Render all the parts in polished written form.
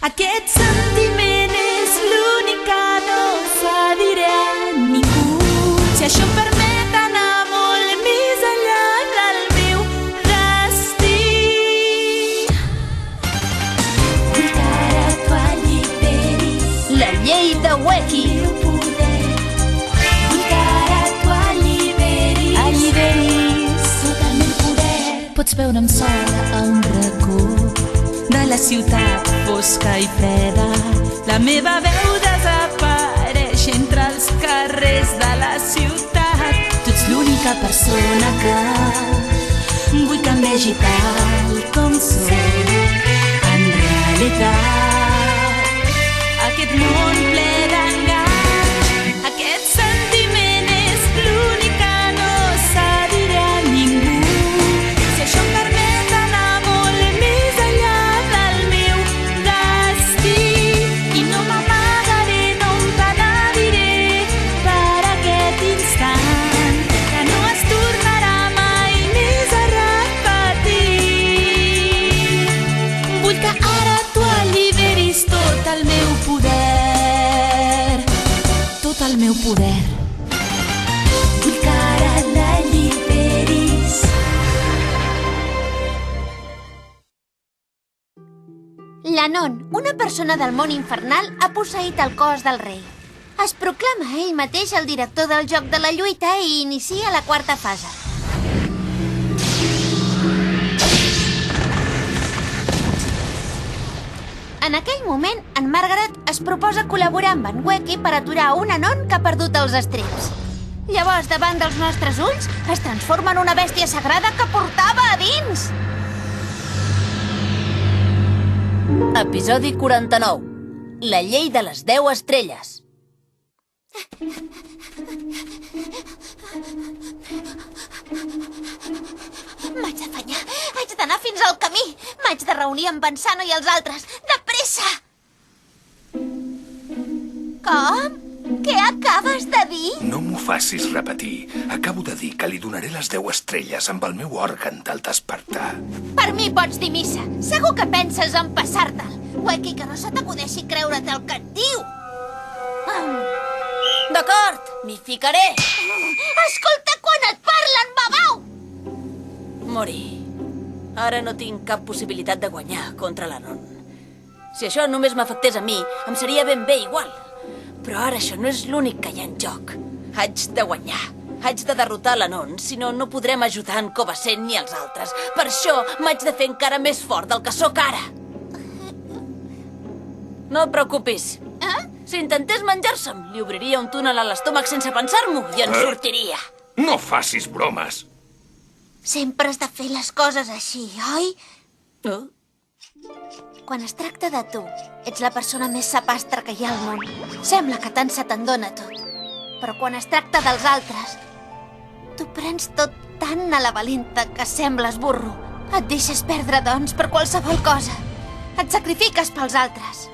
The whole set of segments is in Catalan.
Aquest sentiment és l'únic que no cediré a ningú. Si això em permet anar molt més enllà del meu destí. Vull que ara tu alliberis La llei de Weki. el meu poder. Vull que ara tu alliberis tot el meu poder. Pots veure'm sola a un racó de la ciutat fosca i freda. La meva veu desapareix entre els carrers de la ciutat. Tu ets l'única persona que vull que em vegi tal com soc. En realitat, aquest món ple d'enganys, aquest sentiment és l'únic que no cediré a ningú. Si això em permet anar molt més enllà del meu destí, i no m'amagaré, no em penediré per aquest instant que no es tornarà mai més a repetir. Vull que ara tu alliberis tot el meu poder, tot el meu poder. Vull que ara l'alliberis. L'Anon, una persona del món infernal, ha posseït el cos del rei. Es proclama ell mateix el director del joc de la lluita i inicia la quarta fase. En aquell moment, en Margaret es proposa col·laborar amb en Weki per aturar un Anon que ha perdut els estreps. Llavors, davant dels nostres ulls, es transforma en una bèstia sagrada que portava a dins. Episodi 49. La llei de les 10 estrelles. M'haig d'afanyar. Haig d'anar fins al camí. M'haig de reunir amb en Sano i els altres. De pressa! Com? Què acabes de dir? No m'ho facis repetir. Acabo de dir que li donaré les 10 estrelles amb el meu òrgan del despertar. Per mi pots dir missa. Segur que penses en passar-te'l. Weki, que no se t'acudeixi creure't el que et diu. D'acord, m'hi ficaré. Escolta quan et parlen, babau! Mori, ara no tinc cap possibilitat de guanyar contra l'Anon. Si això només m'afectés a mi, em seria ben bé igual. Però ara això no és l'únic que hi ha en joc. Haig de guanyar. Haig de derrotar l'Anon, si no, no podrem ajudar en Cobacent ni els altres. Per això m'haig de fer encara més fort del que sóc ara. No et preocupis. Si intentés menjar-se'm, li obriria un túnel a l'estómac sense pensar-m'ho i en sortiria. No facis bromes. Sempre has de fer les coses així, oi? Oh? Quan es tracta de tu, ets la persona més sapastra que hi ha al món. Sembla que tant se te'n dona tot. Però quan es tracta dels altres, tu prens tot tan a la valenta que sembles burro. Et deixes perdre, doncs, per qualsevol cosa. Et sacrifiques pels altres.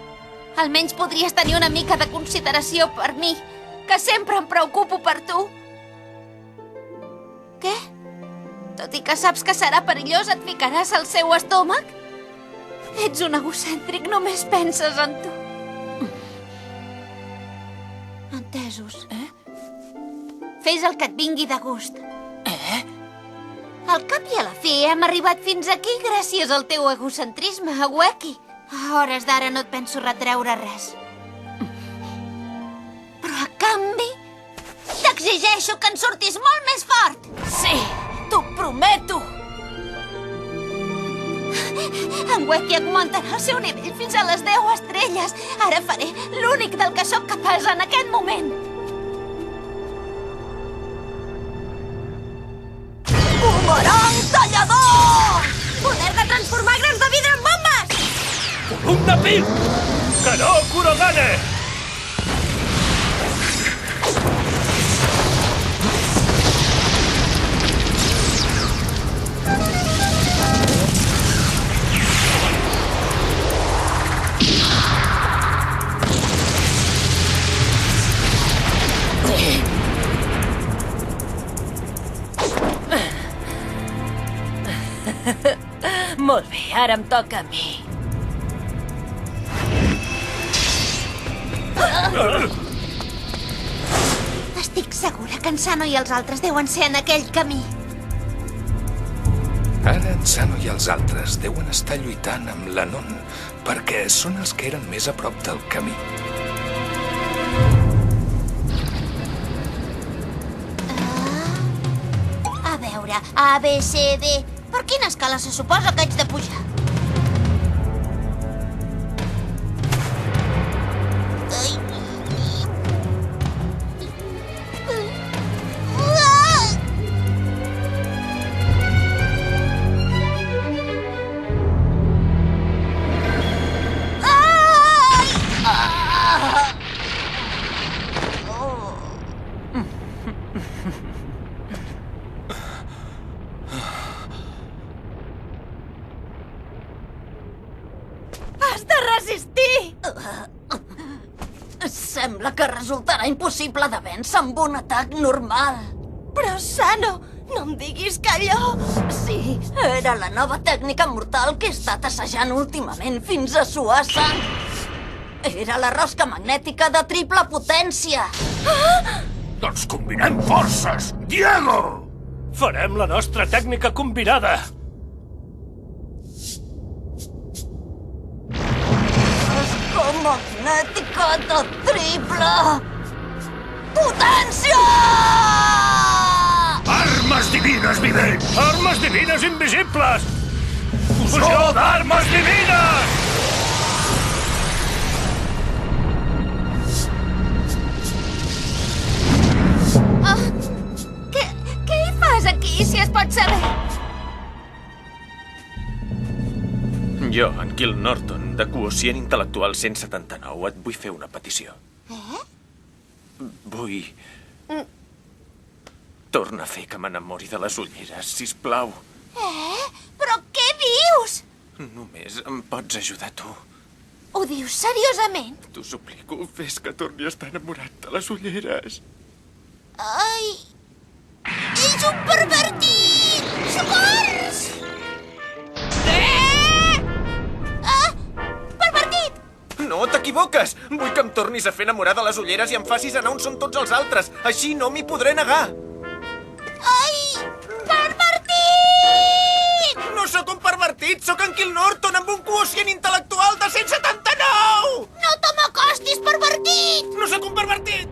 Almenys podries tenir una mica de consideració per mi, que sempre em preocupo per tu. Què? Tot i que saps que serà perillós, et ficaràs al seu estómac? Ets un egocèntric, només penses en tu. Entesos. Fes el que et vingui de gust. Al cap i a la fi hem arribat fins aquí gràcies al teu egocentrisme, Weki. A hores d'ara no et penso retreure res. Però a canvi, t'exigeixo que en surtis molt més fort. Sí, t'ho prometo. En Weki augmentarà el seu nivell fins a les 10 estrelles. Ara faré l'únic del que sóc capaç en aquest moment. Bumerang tallador! Poder de transformar grans de vidre en bombes! Volum de pil! Canó Kurogane! Molt bé, ara em toca a mi. Estic segura que en Sano i els altres deuen ser en aquell camí. Ara en Sano i els altres deuen estar lluitant amb l'Anon, perquè són els que eren més a prop del camí. A veure, A, B, C, D... Per quina escala se suposa que haig de pujar? Has de resistir! Sembla que resultarà impossible de vèncer amb un atac normal. Però, Sano, no em diguis que allò... Sí, era la nova tècnica mortal que he estat assajant últimament fins a suar sang. Era la rosca magnètica de triple potència. Doncs combinem forces! Diego! Farem la nostra tècnica combinada. Rosca magnètica de triple potència! Armes divines vivents! Armes divines invisibles! Fusió d'armes divines! Què hi fas aquí, si es pot saber? Jo, en Gil Norton, de quocient intel·lectual 179, et vull fer una petició. Vull... Torna a fer que m'enamori de les ulleres, sisplau. Però què dius? Només em pots ajudar tu. Ho dius seriosament? T'ho suplico, fes que torni a estar enamorat de les ulleres. Ai... Ets un pervertit! Socors! Pervertit! No, t'equivoques! Vull que em tornis a fer enamorar de les ulleres i em facis anar on són tots els altres. Així no m'hi podré negar. Ai! Pervertit! No sóc un pervertit, sóc en Gil Norton amb un quocient intel·lectual de 179! No te m'acostis, pervertit! No sóc un pervertit!